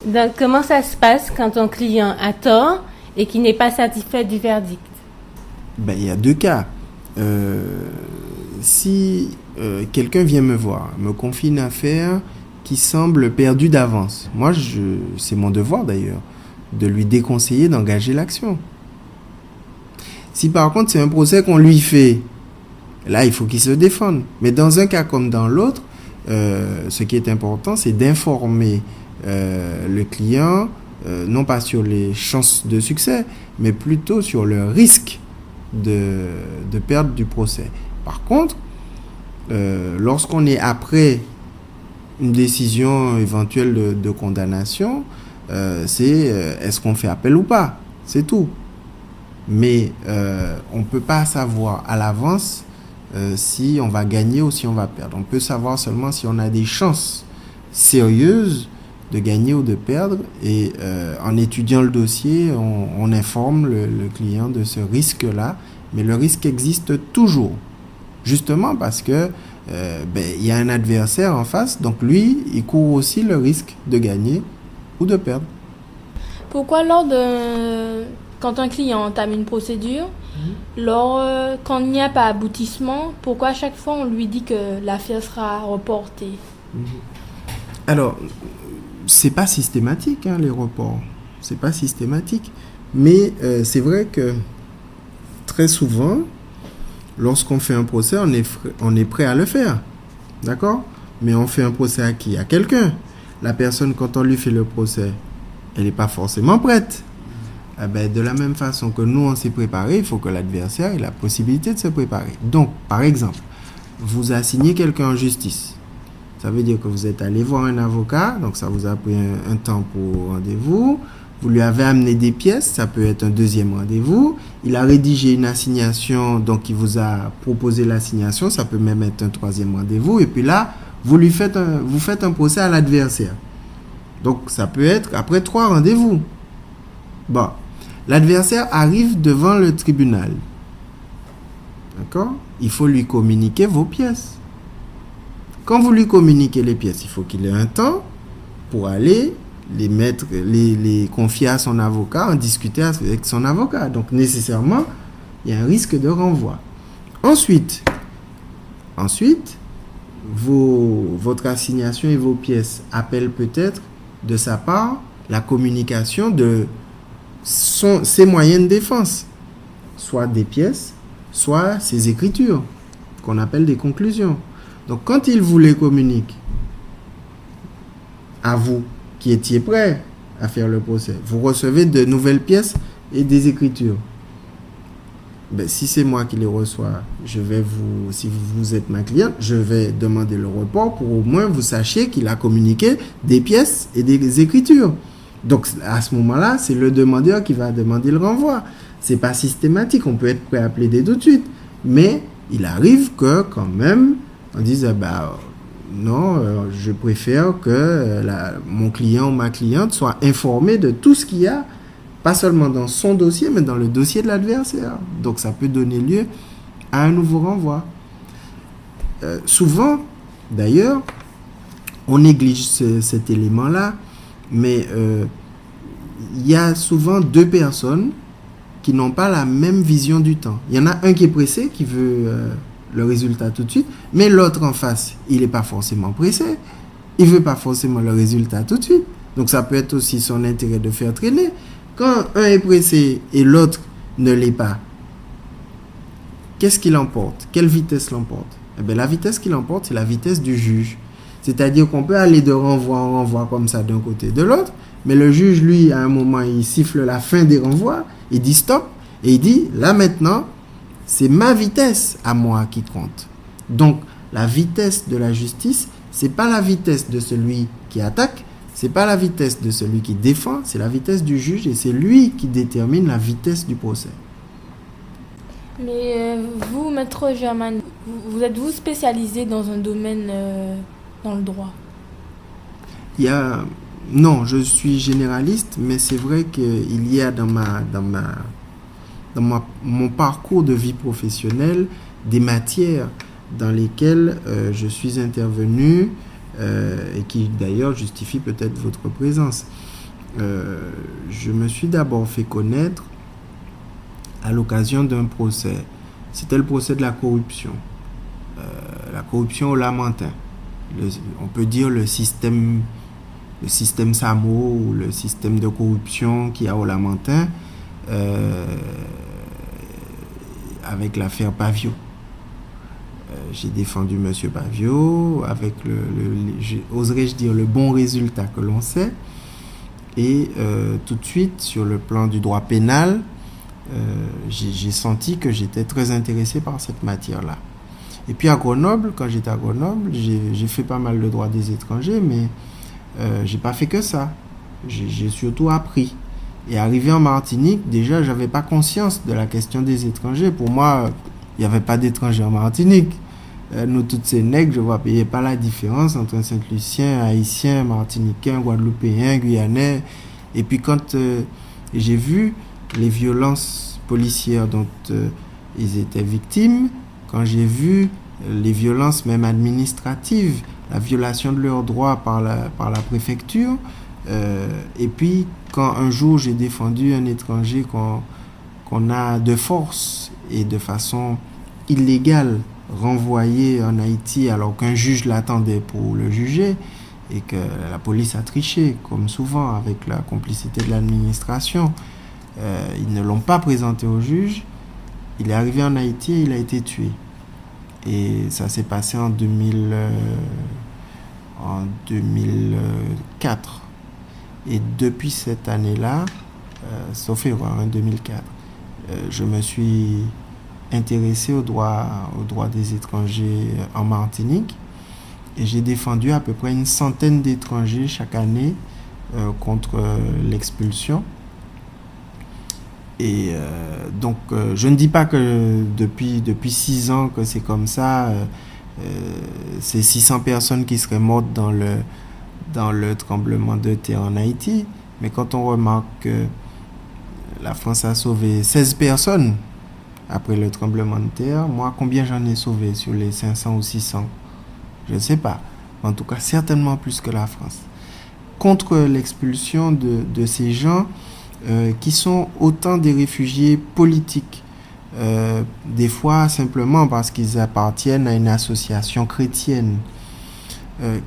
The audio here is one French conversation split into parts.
Donc, comment ça se passe quand ton client a tort et qu'il n'est pas satisfait du verdict? Ben, il y a deux cas. Si quelqu'un vient me voir, me confie une affaire qui semble perdue d'avance, moi, c'est mon devoir d'ailleurs, de lui déconseiller d'engager l'action. Si par contre c'est un procès qu'on lui fait, là, il faut qu'il se défende. Mais dans un cas comme dans l'autre, ce qui est important, c'est d'informer le client, non pas sur les chances de succès, mais plutôt sur le risque de perdre du procès. Par contre, lorsqu'on est après une décision éventuelle de condamnation, c'est est-ce qu'on fait appel ou pas, c'est tout. Mais on ne peut pas savoir à l'avance si on va gagner ou si on va perdre. On peut savoir seulement si on a des chances sérieuses de gagner ou de perdre. Et en étudiant le dossier, on informe le client de ce risque-là. Mais le risque existe toujours. Justement parce que y a un adversaire en face. Donc lui, il court aussi le risque de gagner ou de perdre. Pourquoi quand un client entame une procédure, quand il n'y a pas aboutissement, pourquoi à chaque fois on lui dit que l'affaire sera reportée? Alors, c'est pas systématique, les reports. C'est pas systématique. Mais c'est vrai que très souvent, lorsqu'on fait un procès, on est prêt à le faire. D'accord? Mais on fait un procès à qui? À quelqu'un. La personne, quand on lui fait le procès, elle n'est pas forcément prête. De la même façon que nous, on s'est préparé, il faut que l'adversaire ait la possibilité de se préparer. Donc, par exemple, vous assignez quelqu'un en justice. Ça veut dire que vous êtes allé voir un avocat, donc ça vous a pris un temps pour rendez-vous. Vous lui avez amené des pièces, ça peut être un deuxième rendez-vous. Il a rédigé une assignation, donc il vous a proposé l'assignation, ça peut même être un troisième rendez-vous. Et puis là, vous faites un procès à l'adversaire. Donc, ça peut être après 3 rendez-vous. Bon, l'adversaire arrive devant le tribunal. D'accord? Il faut lui communiquer vos pièces. Quand vous lui communiquez les pièces, il faut qu'il ait un temps pour aller les confier à son avocat, en discuter avec son avocat. Donc, nécessairement, il y a un risque de renvoi. Ensuite, votre assignation et vos pièces appellent peut-être de sa part la communication de ses moyens de défense, soit des pièces, soit ses écritures, qu'on appelle des conclusions. Donc, quand il vous les communique à vous, qui étiez prêt à faire le procès, vous recevez de nouvelles pièces et des écritures. Si c'est moi qui les reçois, si vous êtes ma cliente, je vais demander le report pour au moins vous sachiez qu'il a communiqué des pièces et des écritures. Donc, à ce moment-là, c'est le demandeur qui va demander le renvoi. C'est pas systématique, on peut être prêt à plaider tout de suite. Mais il arrive que, quand même, on dise, non, je préfère que mon client ou ma cliente soit informé de tout ce qu'il y a, pas seulement dans son dossier, mais dans le dossier de l'adversaire. Donc, ça peut donner lieu à un nouveau renvoi. Souvent, d'ailleurs, on néglige cet élément-là, mais il y a souvent 2 personnes qui n'ont pas la même vision du temps. Il y en a un qui est pressé, qui veut le résultat tout de suite, mais l'autre en face, il n'est pas forcément pressé. Il ne veut pas forcément le résultat tout de suite. Donc, ça peut être aussi son intérêt de faire traîner. Quand un est pressé et l'autre ne l'est pas, qu'est-ce qui l'emporte? Quelle vitesse l'emporte? La vitesse qui l'emporte, c'est la vitesse du juge. C'est-à-dire qu'on peut aller de renvoi en renvoi comme ça d'un côté et de l'autre, mais le juge, lui, à un moment, il siffle la fin des renvois, il dit stop, et il dit, là maintenant, c'est ma vitesse à moi qui compte. Donc, la vitesse de la justice, c'est pas la vitesse de celui qui attaque, c'est pas la vitesse de celui qui défend, c'est la vitesse du juge et c'est lui qui détermine la vitesse du procès. Mais vous, Maître Germain, vous êtes-vous spécialisé dans un domaine dans le droit? Non, je suis généraliste, mais c'est vrai qu'il y a dans mon parcours de vie professionnelle des matières dans lesquelles je suis intervenu et qui d'ailleurs justifient peut-être votre présence. je me suis d'abord fait connaître à l'occasion d'un procès. C'était le procès de la corruption. La corruption au Lamentin. On peut dire le système SAMO ou le système de corruption qu'il y a au Lamentin avec l'affaire Pavio. J'ai défendu M. Pavio avec oserais-je dire, le bon résultat que l'on sait. Et tout de suite, sur le plan du droit pénal, j'ai senti que j'étais très intéressé par cette matière-là. Et puis à Grenoble, quand j'étais à Grenoble, j'ai fait pas mal de droit des étrangers, mais j'ai pas fait que ça. J'ai surtout appris. Et arrivé en Martinique, déjà, j'avais pas conscience de la question des étrangers. Pour moi, il n'y avait pas d'étrangers en Martinique. Nous, toutes ces nègres, je ne voyais pas la différence entre un Saint-Lucien, Haïtien, Martiniquais, Guadeloupéen, Guyanais. Et puis quand j'ai vu les violences policières dont ils étaient victimes, quand j'ai vu les violences même administratives, la violation de leurs droits par la préfecture, et puis quand un jour j'ai défendu un étranger qu'on a de force et de façon illégale renvoyé en Haïti alors qu'un juge l'attendait pour le juger et que la police a triché, comme souvent avec la complicité de l'administration. Ils ne l'ont pas présenté au juge. Il est arrivé en Haïti et il a été tué. Et ça s'est passé en 2004. Et depuis cette année-là, sauf erreur, en 2004, je me suis intéressé au droit des étrangers en Martinique et j'ai défendu à peu près une centaine d'étrangers chaque année contre l'expulsion. Et donc je ne dis pas que depuis 6 ans que c'est comme ça, c'est 600 personnes qui seraient mortes dans le tremblement de terre en Haïti, mais quand on remarque que la France a sauvé 16 personnes après le tremblement de terre, moi, combien j'en ai sauvé sur les 500 ou 600? Je ne sais pas. En tout cas, certainement plus que la France. Contre l'expulsion de ces gens qui sont autant des réfugiés politiques. Des fois, simplement parce qu'ils appartiennent à une association chrétienne.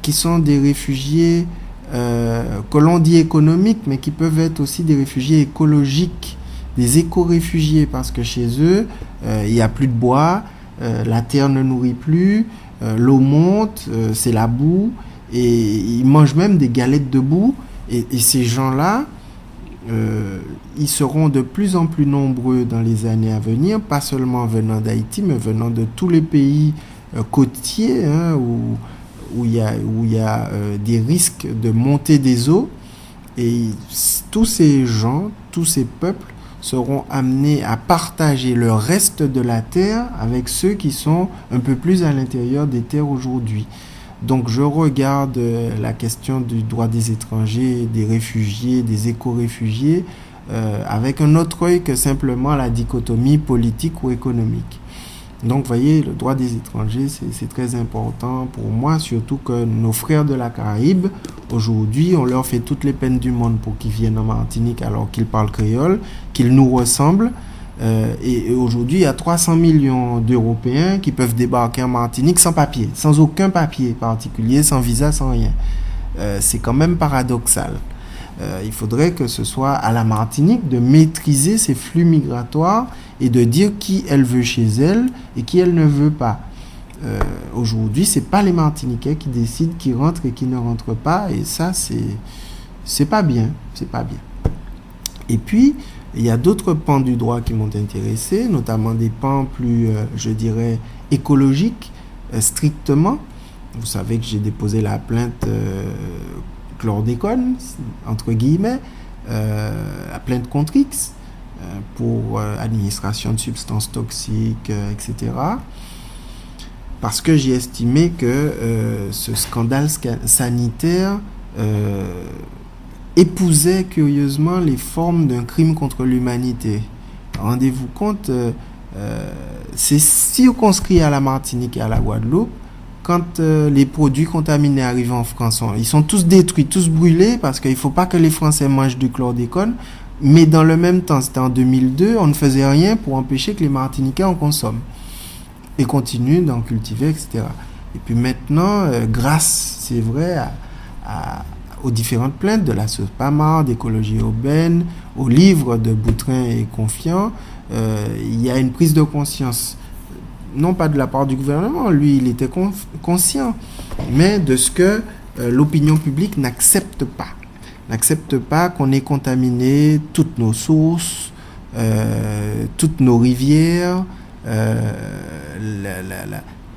Qui sont des réfugiés que l'on dit économiques, mais qui peuvent être aussi des réfugiés écologiques. Des éco-réfugiés, parce que chez eux, il n'y a plus de bois, la terre ne nourrit plus, l'eau monte, c'est la boue, et ils mangent même des galettes de boue. Et ces gens-là, ils seront de plus en plus nombreux dans les années à venir, pas seulement venant d'Haïti, mais venant de tous les pays côtiers, hein, où il y a des risques de montée des eaux. Et tous ces gens, tous ces peuples, seront amenés à partager le reste de la terre avec ceux qui sont un peu plus à l'intérieur des terres aujourd'hui. Donc je regarde la question du droit des étrangers, des réfugiés, des éco-réfugiés avec un autre œil que simplement la dichotomie politique ou économique. Donc vous voyez, le droit des étrangers, c'est très important pour moi, surtout que nos frères de la Caraïbe, aujourd'hui, on leur fait toutes les peines du monde pour qu'ils viennent en Martinique alors qu'ils parlent créole, qu'ils nous ressemblent. Et aujourd'hui, il y a 300 millions d'Européens qui peuvent débarquer en Martinique sans papier, sans aucun papier particulier, sans visa, sans rien. C'est quand même paradoxal. Il faudrait que ce soit à la Martinique de maîtriser ces flux migratoires et de dire qui elle veut chez elle et qui elle ne veut pas. Aujourd'hui, c'est pas les Martiniquais qui décident qui rentrent et qui ne rentrent pas, et ça, c'est pas bien, c'est pas bien. Et puis, il y a d'autres pans du droit qui m'ont intéressé, notamment des pans plus, je dirais, écologiques, strictement. Vous savez que j'ai déposé la plainte chlordécone, entre guillemets, la plainte contre X, pour administration de substances toxiques, etc. Parce que j'ai estimé que ce scandale sanitaire épousait curieusement les formes d'un crime contre l'humanité. Rendez-vous compte, c'est circonscrit à la Martinique et à la Guadeloupe, quand les produits contaminés arrivent en France, ils sont tous détruits, tous brûlés, parce qu'il ne faut pas que les Français mangent du chlordécone. Mais dans le même temps, c'était en 2002, on ne faisait rien pour empêcher que les Martiniquais en consomment. Et continuent d'en cultiver, etc. Et puis maintenant, grâce, c'est vrai, aux différentes plaintes de la SOSPAMAR, d'écologie urbaine, aux livres de Boutrin et Confiant, il y a une prise de conscience, non pas de la part du gouvernement, lui il était conscient, mais de ce que l'opinion publique n'accepte pas qu'on ait contaminé toutes nos sources, toutes nos rivières,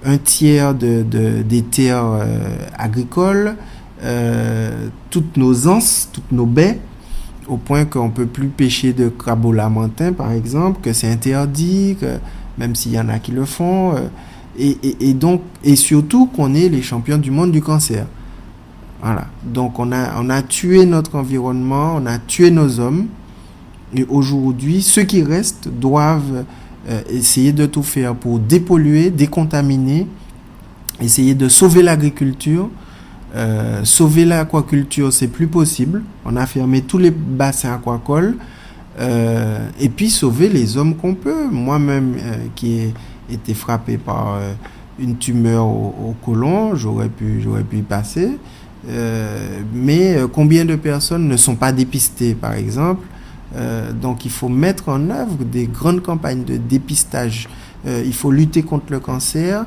un tiers des terres agricoles, toutes nos anses, toutes nos baies, au point qu'on ne peut plus pêcher de crabeau lamentin, par exemple, que c'est interdit, que, même s'il y en a qui le font, et surtout qu'on est les champions du monde du cancer. Voilà. Donc on a tué notre environnement, on a tué nos hommes, et aujourd'hui, ceux qui restent doivent essayer de tout faire pour dépolluer, décontaminer, essayer de sauver l'agriculture. Sauver l'aquaculture, c'est plus possible. On a fermé tous les bassins aquacoles. Et puis sauver les hommes qu'on peut. Moi-même, qui ai été frappé par une tumeur au côlon, j'aurais pu y passer. Mais combien de personnes ne sont pas dépistées, par exemple? Donc il faut mettre en œuvre des grandes campagnes de dépistage. Il faut lutter contre le cancer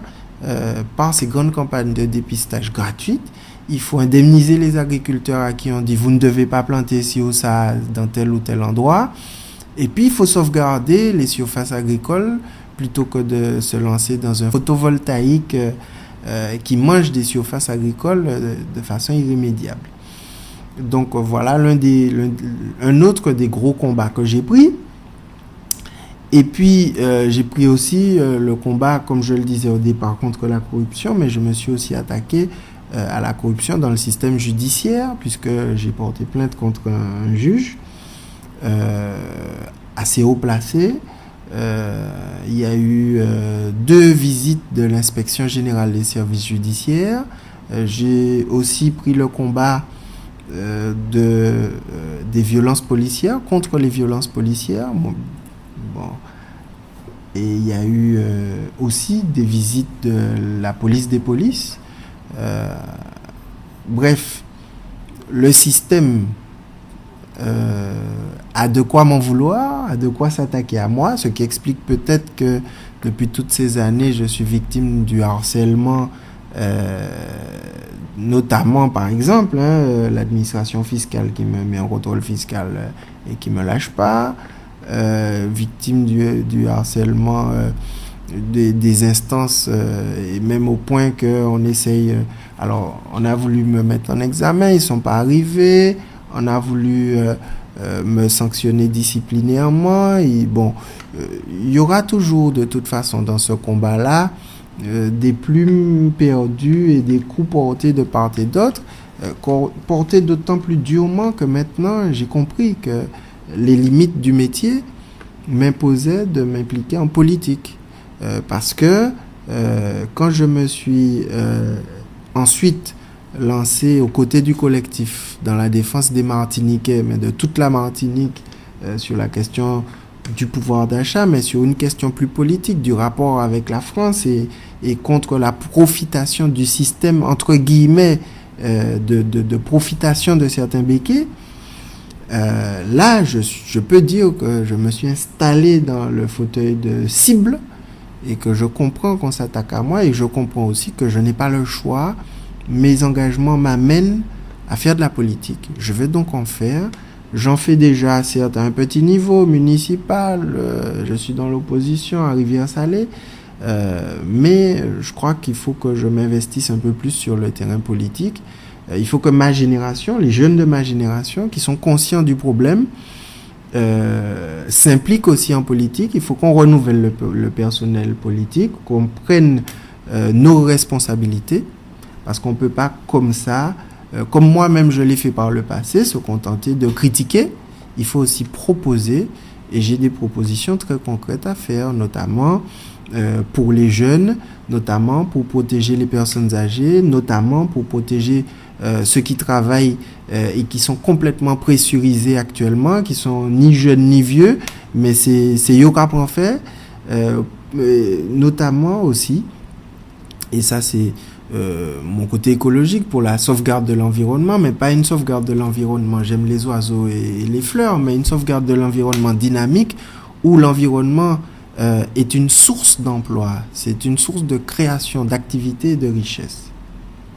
par ces grandes campagnes de dépistage gratuites. Il faut indemniser les agriculteurs à qui on dit vous ne devez pas planter ci ou ça dans tel ou tel endroit. Et puis il faut sauvegarder les surfaces agricoles plutôt que de se lancer dans un photovoltaïque qui mange des surfaces agricoles de façon irrémédiable. Donc voilà un autre des gros combats que j'ai pris. Et puis j'ai pris aussi le combat, comme je le disais au départ, contre la corruption, mais je me suis aussi attaqué à la corruption dans le système judiciaire, puisque j'ai porté plainte contre un juge assez haut placé. Il y a eu 2 visites de l'inspection générale des services judiciaires. J'ai aussi pris le combat des violences policières, contre les violences policières. Bon. Et il y a eu aussi des visites de la police des polices. Bref, le système a de quoi m'en vouloir, a de quoi s'attaquer à moi, ce qui explique peut-être que depuis toutes ces années, je suis victime du harcèlement, notamment par exemple l'administration fiscale qui me met en contrôle fiscal et qui me lâche pas, victime du harcèlement des instances, et même au point qu'on essaye, alors on a voulu me mettre en examen, ils sont pas arrivés, on a voulu me sanctionner disciplinairement, et bon, il y aura toujours de toute façon dans ce combat-là des plumes perdues et des coups portés de part et d'autre, portés d'autant plus durement que maintenant j'ai compris que les limites du métier m'imposaient de m'impliquer en politique. Parce que quand je me suis ensuite lancé aux côtés du collectif dans la défense des Martiniquais, mais de toute la Martinique, sur la question du pouvoir d'achat, mais sur une question plus politique, du rapport avec la France et contre la profitation du système, entre guillemets, de profitation de certains béquets, là, je peux dire que je me suis installé dans le fauteuil de cible et que je comprends qu'on s'attaque à moi et je comprends aussi que je n'ai pas le choix. Mes engagements m'amènent à faire de la politique. Je vais donc en faire. J'en fais déjà, certes, à un petit niveau municipal. Je suis dans l'opposition à Rivière-Salée. Mais je crois qu'il faut que je m'investisse un peu plus sur le terrain politique. Il faut que ma génération, les jeunes de ma génération, qui sont conscients du problème, s'impliquent aussi en politique. Il faut qu'on renouvelle le personnel politique, qu'on prenne nos responsabilités, parce qu'on ne peut pas comme ça, comme moi-même je l'ai fait par le passé, se contenter de critiquer. Il faut aussi proposer et j'ai des propositions très concrètes à faire, notamment pour les jeunes, notamment pour protéger les personnes âgées, notamment pour protéger ceux qui travaillent et qui sont complètement pressurisés actuellement, qui sont ni jeunes ni vieux, mais c'est eux qui apprennent à faire, notamment aussi, et ça c'est mon côté écologique pour la sauvegarde de l'environnement, mais pas une sauvegarde de l'environnement, j'aime les oiseaux et les fleurs, mais une sauvegarde de l'environnement dynamique où l'environnement est une source d'emploi, c'est une source de création, d'activité et de richesse.